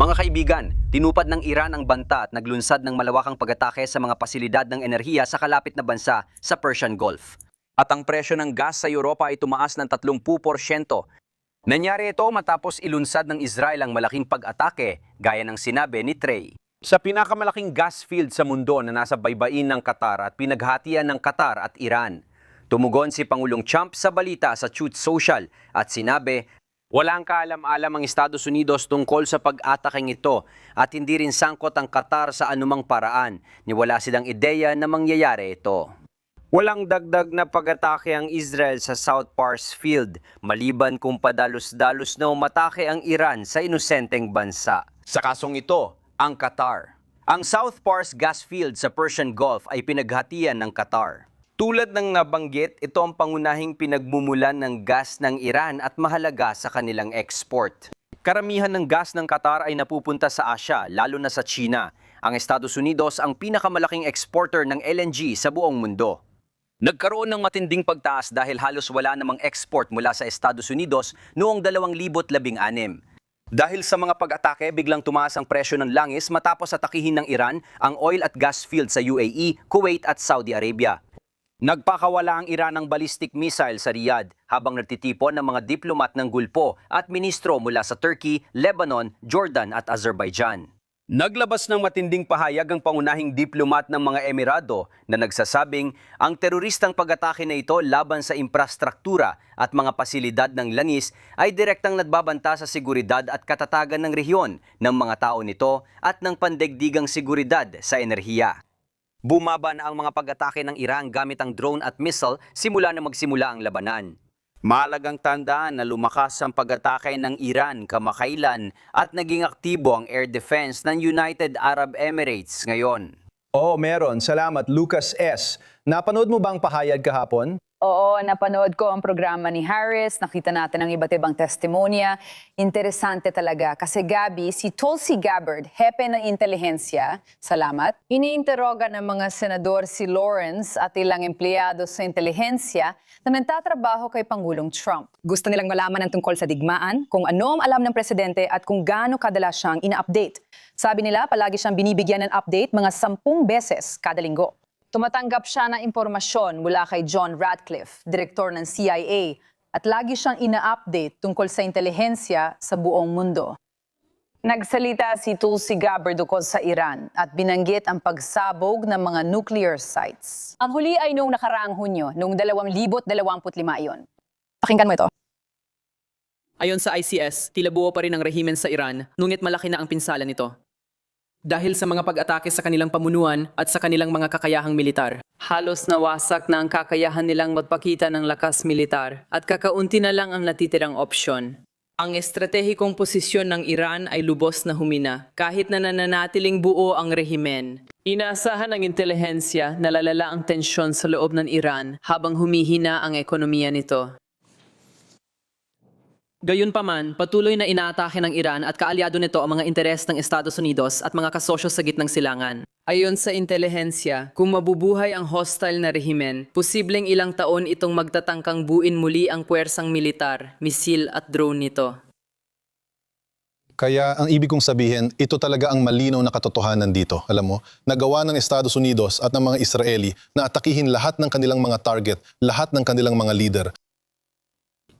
Mga kaibigan, tinupad ng Iran ang banta at naglunsad ng malawakang pag-atake sa mga pasilidad ng enerhiya sa kalapit na bansa sa Persian Gulf. At ang presyo ng gas sa Europa ay tumaas ng 30%. Nangyari ito matapos ilunsad ng Israel ang malaking pag-atake, gaya ng sinabi ni Trey. Sa pinakamalaking gas field sa mundo na nasa baybayin ng Qatar at pinaghatian ng Qatar at Iran. Tumugon si Pangulong Trump sa balita sa Truth Social at sinabi, walang kaalam-alam ang Estados Unidos tungkol sa pag-ataking ito at hindi rin sangkot ang Qatar sa anumang paraan ni wala silang ideya na mangyayari ito. Walang dagdag na pag-atake ang Israel sa South Pars Field maliban kung padalos-dalos na umatake ang Iran sa inosenteng bansa. Sa kasong ito, ang Qatar. Ang South Pars gas field sa Persian Gulf ay pinaghatian ng Qatar. Tulad ng nabanggit, ito ang pangunahing pinagmumulan ng gas ng Iran at mahalaga sa kanilang export. Karamihan ng gas ng Qatar ay napupunta sa Asya, lalo na sa China. Ang Estados Unidos ang pinakamalaking exporter ng LNG sa buong mundo. Nagkaroon ng matinding pagtaas dahil halos wala namang export mula sa Estados Unidos noong 2016. Dahil sa mga pag-atake, biglang tumaas ang presyo ng langis matapos atakihin ng Iran ang oil at gas field sa UAE, Kuwait at Saudi Arabia. Nagpakawala ang Iran ng ballistic missile sa Riyadh habang nagtitipon ng mga diplomat ng Gulpo at ministro mula sa Turkey, Lebanon, Jordan at Azerbaijan. Naglabas ng matinding pahayag ang pangunahing diplomat ng mga Emirado na nagsasabing ang teroristang pag-atake na ito laban sa infrastruktura at mga pasilidad ng langis ay direktang nagbabanta sa seguridad at katatagan ng rehiyon ng mga tao nito at ng pandaigdigang seguridad sa enerhiya. Bumaba na ang mga pag-atake ng Iran gamit ang drone at missile simula na magsimula ang labanan. Mahalagang tandaan na lumakas ang pag-atake ng Iran kamakailan at naging aktibo ang air defense ng United Arab Emirates ngayon. Oo, meron. Salamat, Lucas S. Napanood mo ba ang pahayag kahapon? Oo, napanood ko ang programa ni Harris, nakita natin ang iba't ibang testimonya. Interesante talaga kasi Gabi, si Tulsi Gabbard, hepe ng intelihensya, salamat, iniinteroga ng mga senador si Lawrence at ilang empleyado sa intelihensya na nagtatrabaho kay Pangulong Trump. Gusto nilang malaman ang tungkol sa digmaan, kung ano ang alam ng presidente at kung gaano kadalas siyang ina-update. Sabi nila, palagi siyang binibigyan ng update mga 10 beses kada linggo. Tumatanggap siya ng impormasyon mula kay John Ratcliffe, direktor ng CIA, at lagi siyang ina-update tungkol sa intelihensya sa buong mundo. Nagsalita si Tulsi Gabbard tungkol sa Iran at binanggit ang pagsabog ng mga nuclear sites. Ang huli ay noong nakaraang Hunyo, noong 2025 iyon. Pakinggan mo ito. Ayon sa ICS, tila buo pa rin ang rehimen sa Iran, ngunit malaki na ang pinsala nito. Dahil sa mga pag-atake sa kanilang pamunuan at sa kanilang mga kakayahang militar. Halos nawasak na ang kakayahan nilang magpakita ng lakas militar at kakaunti na lang ang natitirang opsyon. Ang estratehikong posisyon ng Iran ay lubos na humina kahit na nananatiling buo ang rehimen. Inaasahan ng intelihensya na lalala ang tensyon sa loob ng Iran habang humihina ang ekonomiya nito. Gayunpaman, patuloy na inaatake ng Iran at kaalyado nito ang mga interes ng Estados Unidos at mga kasosyo sa gitnang silangan. Ayon sa intelihensya, kung mabubuhay ang hostile na rehimen, posibleng ilang taon itong magtatangkang buin muli ang puwersang militar, misil at drone nito. Kaya ang ibig kong sabihin, ito talaga ang malinaw na katotohanan dito. Alam mo, nagawa ng Estados Unidos at ng mga Israeli na atakihin lahat ng kanilang mga target, lahat ng kanilang mga leader.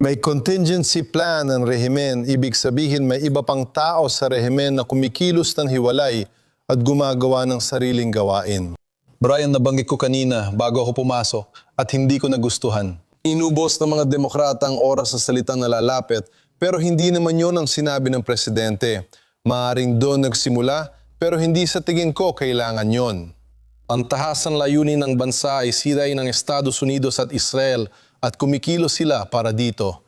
May contingency plan ng rehimen, ibig sabihin may iba pang tao sa rehimen na kumikilos ng hiwalay at gumagawa ng sariling gawain. Brian, nabanggit ko kanina bago ako pumasok at hindi ko nagustuhan. Inubos ng mga demokrata ang oras sa salitang nalalapit, pero hindi naman yun ang sinabi ng presidente. Maaring doon nagsimula, pero hindi sa tingin ko kailangan yon. Ang tahasang layunin ng bansa ay sirain ng Estados Unidos at Israel at kumikilos sila para dito.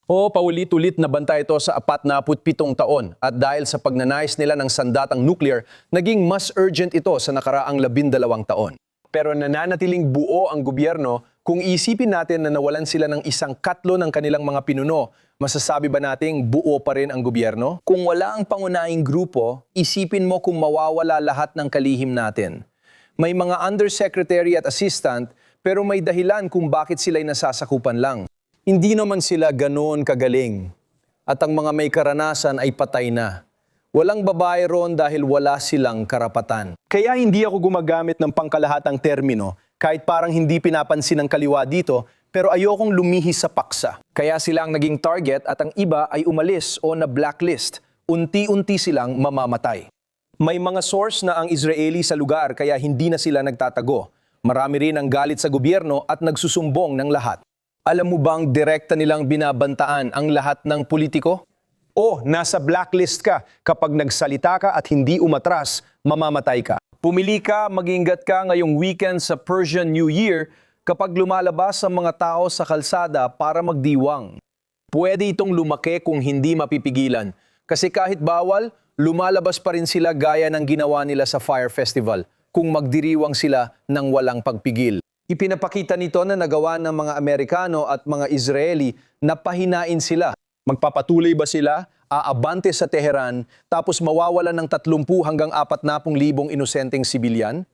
Oo, paulit-ulit na banta ito sa 47 taon at dahil sa pagnanais nila ng sandatang nuclear, naging mas urgent ito sa nakaraang 12 taon. Pero nananatiling buo ang gobyerno kung isipin natin na nawalan sila ng isang katlo ng kanilang mga pinuno. Masasabi ba nating buo pa rin ang gobyerno? Kung wala ang pangunahing grupo, isipin mo kung mawawala lahat ng kalihim natin. May mga undersecretary at assistant, pero may dahilan kung bakit sila'y nasasakupan lang. Hindi naman sila ganoon kagaling. At ang mga may karanasan ay patay na. Walang babae ron dahil wala silang karapatan. Kaya hindi ako gumagamit ng pangkalahatang termino kahit parang hindi pinapansin ng kaliwa dito, pero ayokong lumihis sa paksa. Kaya sila ang naging target at ang iba ay umalis o na blacklist. Unti-unti silang mamamatay. May mga source na ang Israeli sa lugar kaya hindi na sila nagtatago. Marami rin ang galit sa gobyerno at nagsusumbong ng lahat. Alam mo bang direkta nilang binabantaan ang lahat ng politiko? O nasa blacklist ka kapag nagsalita ka at hindi umatras, mamamatay ka. Pumili ka, mag-ingat ka ngayong weekend sa Persian New Year kapag lumalabas ang mga tao sa kalsada para magdiwang. Pwede itong lumaki kung hindi mapipigilan. Kasi kahit bawal, lumalabas pa rin sila gaya ng ginawa nila sa Fire Festival kung magdiriwang sila ng walang pagpigil. Ipinapakita nito na nagawa ng mga Amerikano at mga Israeli na pahinain sila. Magpapatuloy ba sila? Aabante sa Tehran tapos mawawalan ng 30 hanggang 40,000 inosenteng sibilyan?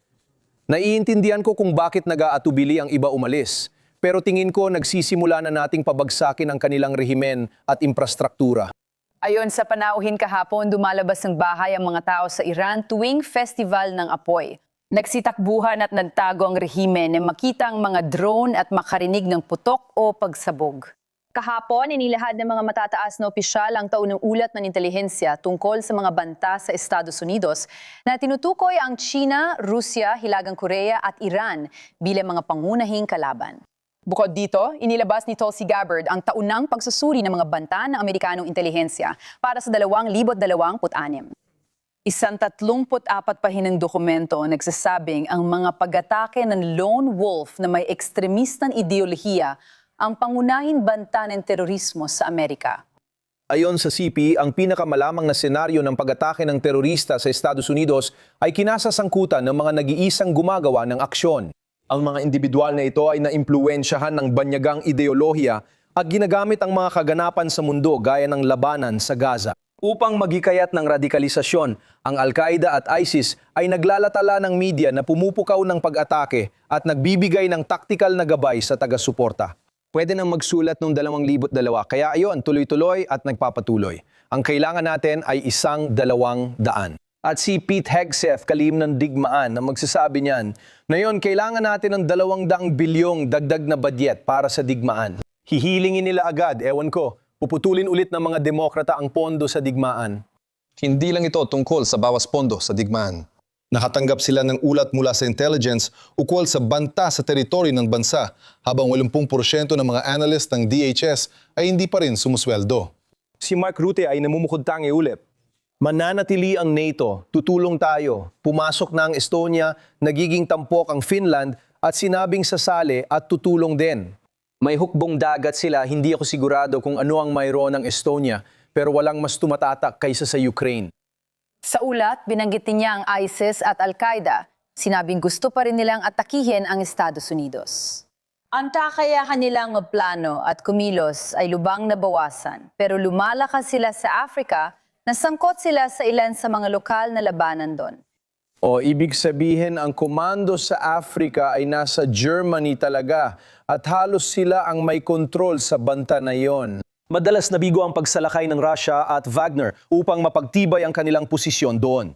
Naiintindihan ko kung bakit nag-aatubili ang iba umalis. Pero tingin ko nagsisimula na nating pabagsakin ang kanilang rehimen at infrastruktura. Ayon sa panauhin kahapon, dumalabas ng bahay ang mga tao sa Iran tuwing festival ng apoy. Nagsitakbuhan at nagtago ang rehimen na makita ang mga drone at makarinig ng putok o pagsabog. Kahapon, inilahad ng mga matataas na opisyal ang taunang ulat ng intelihensya tungkol sa mga banta sa Estados Unidos na tinutukoy ang China, Rusya, Hilagang Korea at Iran bilang mga pangunahing kalaban. Bukod dito, inilabas ni Tulsi Gabbard ang taunang pagsusuri ng mga banta ng Amerikanong intelihensya para sa 2026. 134 pahinang dokumento nagsasabing ang mga pag-atake ng lone wolf na may ekstremistang ideolohiya ang pangunahing banta ng terorismo sa Amerika. Ayon sa CP, ang pinakamalamang na senaryo ng pag-atake ng terorista sa Estados Unidos ay kinasasangkutan ng mga nag-iisang gumagawa ng aksyon. Ang mga individual na ito ay naimpluwensyahan ng banyagang ideolohiya at ginagamit ang mga kaganapan sa mundo gaya ng labanan sa Gaza. Upang maghikayat ng radikalisasyon, ang Al-Qaeda at ISIS ay naglalatala ng media na pumupukaw ng pag-atake at nagbibigay ng taktikal na gabay sa taga-suporta. Pwede nang magsulat noong 2002, kaya ayon, tuloy-tuloy at nagpapatuloy. Ang kailangan natin ay 100. At si Pete Hegseth, kalihim ng digmaan, na magsasabi niyan, ngayon kailangan natin ng 200 bilyong dagdag na budget para sa digmaan. Hihilingin nila agad, ewan ko, puputulin ulit ng mga demokrata ang pondo sa digmaan. Hindi lang ito tungkol sa bawas pondo sa digmaan. Nakatanggap sila ng ulat mula sa intelligence ukol sa banta sa teritoryo ng bansa habang 80% ng mga analyst ng DHS ay hindi pa rin sumusweldo. Si Mark Rutte ay namumukod tangi ulip. Mananatili ang NATO, tutulong tayo, pumasok na ang Estonia, nagiging tampok ang Finland at sinabing sasali at tutulong din. May hukbong dagat sila, hindi ako sigurado kung ano ang mayroon ng Estonia, pero walang mas tumatatak kaysa sa Ukraine. Sa ulat, binanggitin niya ang ISIS at Al-Qaeda. Sinabing gusto pa rin nilang atakihin ang Estados Unidos. Ang kakayahan nilang plano at kumilos ay lubang nabawasan, pero lumalakas sila sa Africa. Nasangkot sila sa ilan sa mga lokal na labanan doon. O ibig sabihin ang komando sa Africa ay nasa Germany talaga at halos sila ang may kontrol sa banta na yon. Madalas nabigo ang pagsalakay ng Russia at Wagner upang mapagtibay ang kanilang posisyon doon.